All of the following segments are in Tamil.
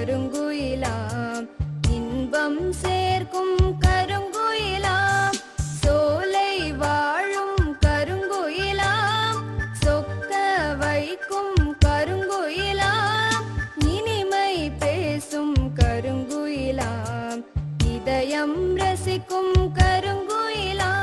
கருங்குயிலாம், இன்பம் சேர்க்கும் கருங்குயிலாம், சோலை வாழும் கருங்குயிலாம், சொக்க வைக்கும் கருங்குயிலாம், இனிமை பேசும் கருங்குயிலாம், இதயம் ரசிக்கும் கருங்குயிலாம்.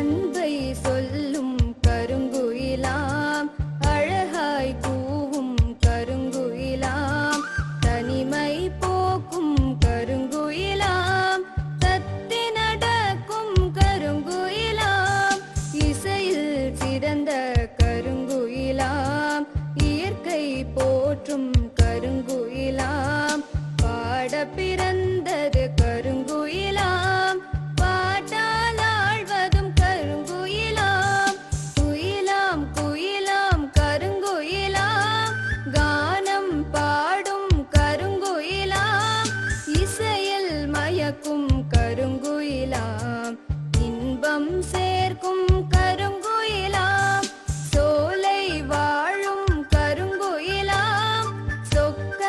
அன்பை சொல்லும் கருங்குயிலாம், அழகாய் கூவும் கருங்குயிலாம், தனிமை போக்கும் கருங்குயிலாம், தத்தி நடக்கும் கருங்குயிலாம், இசையில் சிறந்த கருங்குயிலாம், இயற்கை போற்றும் கருங்குயிலாம், பாட பிறந்தது கருங்குயிலாம், பாட்டால் ஆழ்வதும் கருங்குயிலாம், குயிலாம் குயிலாம் கருங்குயிலாம், கானம் பாடும் கருங்குயிலாம், இசையில் மயக்கும் கருங்குயிலாம், இன்பம் சேர்க்கும் கருங்குயிலாம், சோலை வாழும் கருங்குயிலாம், சொக்க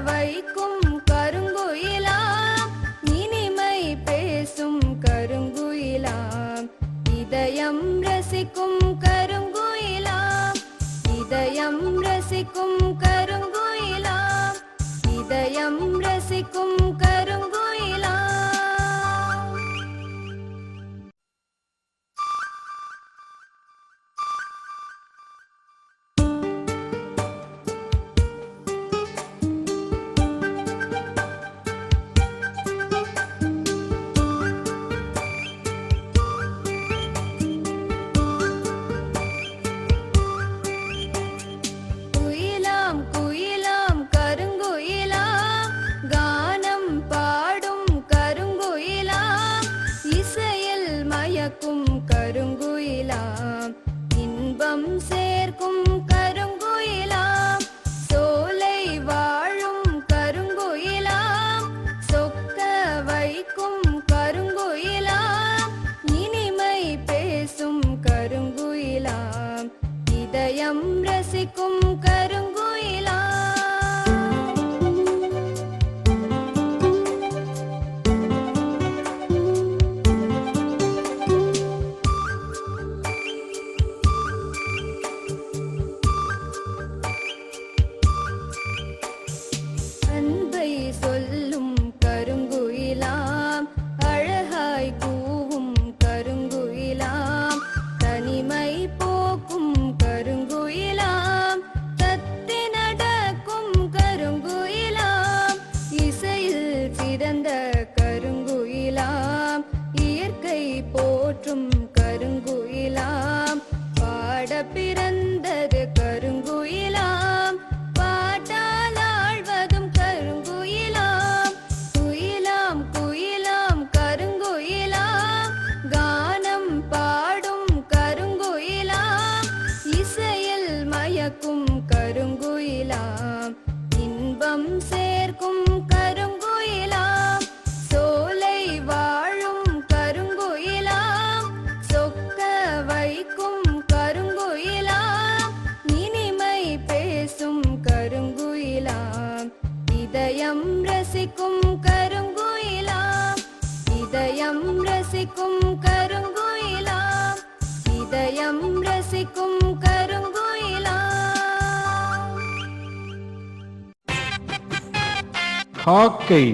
வைக்கும் கருங்குயிலாம், இனிமை பேசும் கருங்குயிலாம், இதயம் ரசிக்கும் கருங்குயிலாம், இதயம் ரசிக்கும் கருங்குயிலாம், இதயம் ரசிக்கும் கருங்குயிலாம். குயிலாம் குயிலாம் கருங்குயிலாம், கானம் பாடும் கருங்குயிலாம், இசையில் மயக்கும் கருங்குயிலாம், இன்பம் சேர்க்கும் கருங்குயிலாம், சோலை வாழும் கருங்குயிலாம், சொக்க வைக்கும் கருங்குயிலாம், இனிமை பேசும் கருங்குயிலாம், இதயம் ரசிக்கும் கருங்குயிலாம். அன்பை சொல்லும் கருங்குயிலாம், அழகாய் கூவும் கருங்குயிலாம், தனிமை போக்கும் கருங்குயிலாம், தத்தி நடக்கும் கருங்குயிலாம், இசையில் சிறந்த கருங்குயிலாம், இயற்கை போற்றும் கருங்குயிலாம், பாட பிறந்தது கருங்குயிலாம், பாட்டால் ஆழ்வதும் கருங்குயிலாம், குயிலாம் குயிலாம் கருங்குயிலாம், கானம் பாடும் கருங்குயிலாம், இசையில் மயக்கும் கருங்குயிலாம், இன்பம் சேர்க்கும் கருங்குயிலாம், சோலை வாழும் கருங்குயிலாம், சொக்க வைக்கும் கருங்குயிலாம், இனிமை பேசும் கருங்குயிலாம், இதயம் ரசிக்கும் கருங்குயிலாம், இதயம் ரசிக்கும் கருங்குயிலாம், இதயம் ரசிக்கும் கருங்குயிலாம். காக்கை.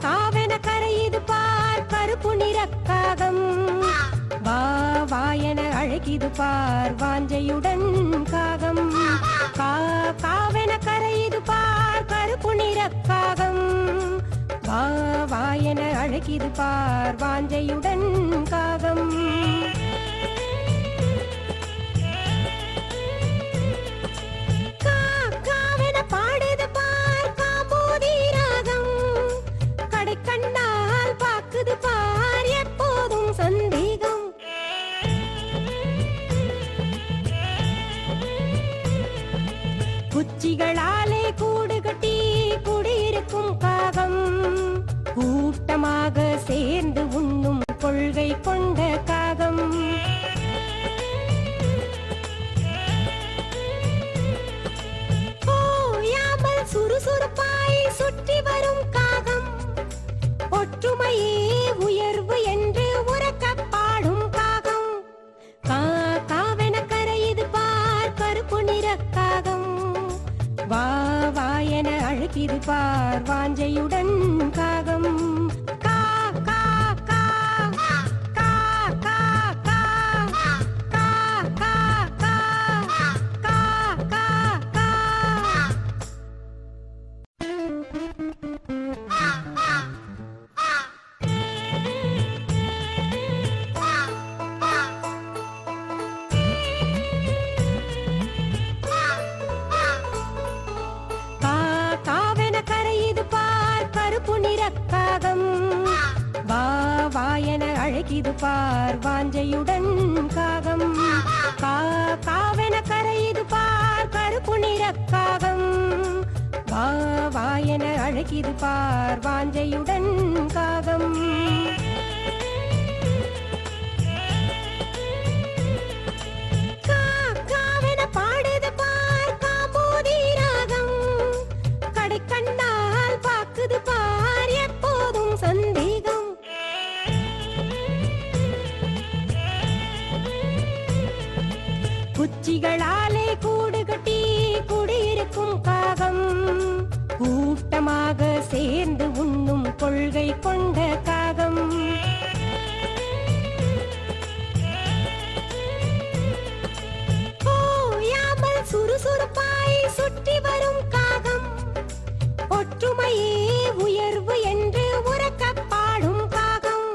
காவென கரையுது பார் கருப்பு நிறக்காகம், வா வாயன அழகிது பார் வாஞ்சையுடன் காகம், காவென கரையுது பார் கருப்பு நிறக்காகம், வா வாயன அழகிது பார் வாஞ்சையுடன் காகம். காக்க குச்சிகளாலே கூடு கட்டி குடியிருக்கும் காகம் கூட்டமாக சேர்ந்து உண்ணும் கொள்கை கொண்ட காகம் ஓயாமல் சுறுசுறுப்பாய் சுற்றி வரும் காகம் ஒற்றுமையே உயர்வு என்று உரக்கப் பாடும் காகம் காவென கரையுது பார் கருப்பு நிறக்காகம் வா வா என அழைக்குது பார் வாஞ்சையுடன் காகம் கா கா கா கா கா கா கா கா கா கா கா காவென கரையுது பார் கருப்பு நிறக்காகம் வா வா என அழைக்குது பார் வாஞ்சையுடன் காகம் காவென கரையுது பார் கருப்பு நிறக்காகம் வா வா என அழைக்குது பார் வாஞ்சையுடன் காகம் காவென பாடுது பார் காம்போதி ராகம் கண்ணால் பாக்குது பார் எப்போதும் சந்தேகம் குச்சிகளாலே கூடு கட்டி குடியிருக்கும் காகம் கூட்டமாக சேர்ந்து உண்ணும் கொள்கை கொண்ட காகம் ஓயாமல் சுறுசுறுப்பாய் சுற்றி வரும் காகம் ஒற்றுமையே உயர்வு என்று உரக்கப் பாடும் காகம்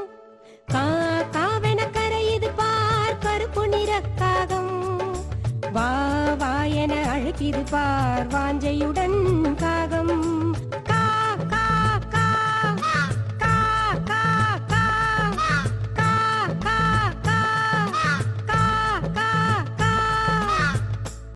காவென கரையுது பார் கருப்பு நிறக்காகம் வா வா என அழைக்குது பார் வாஞ்சையுடன் காகம்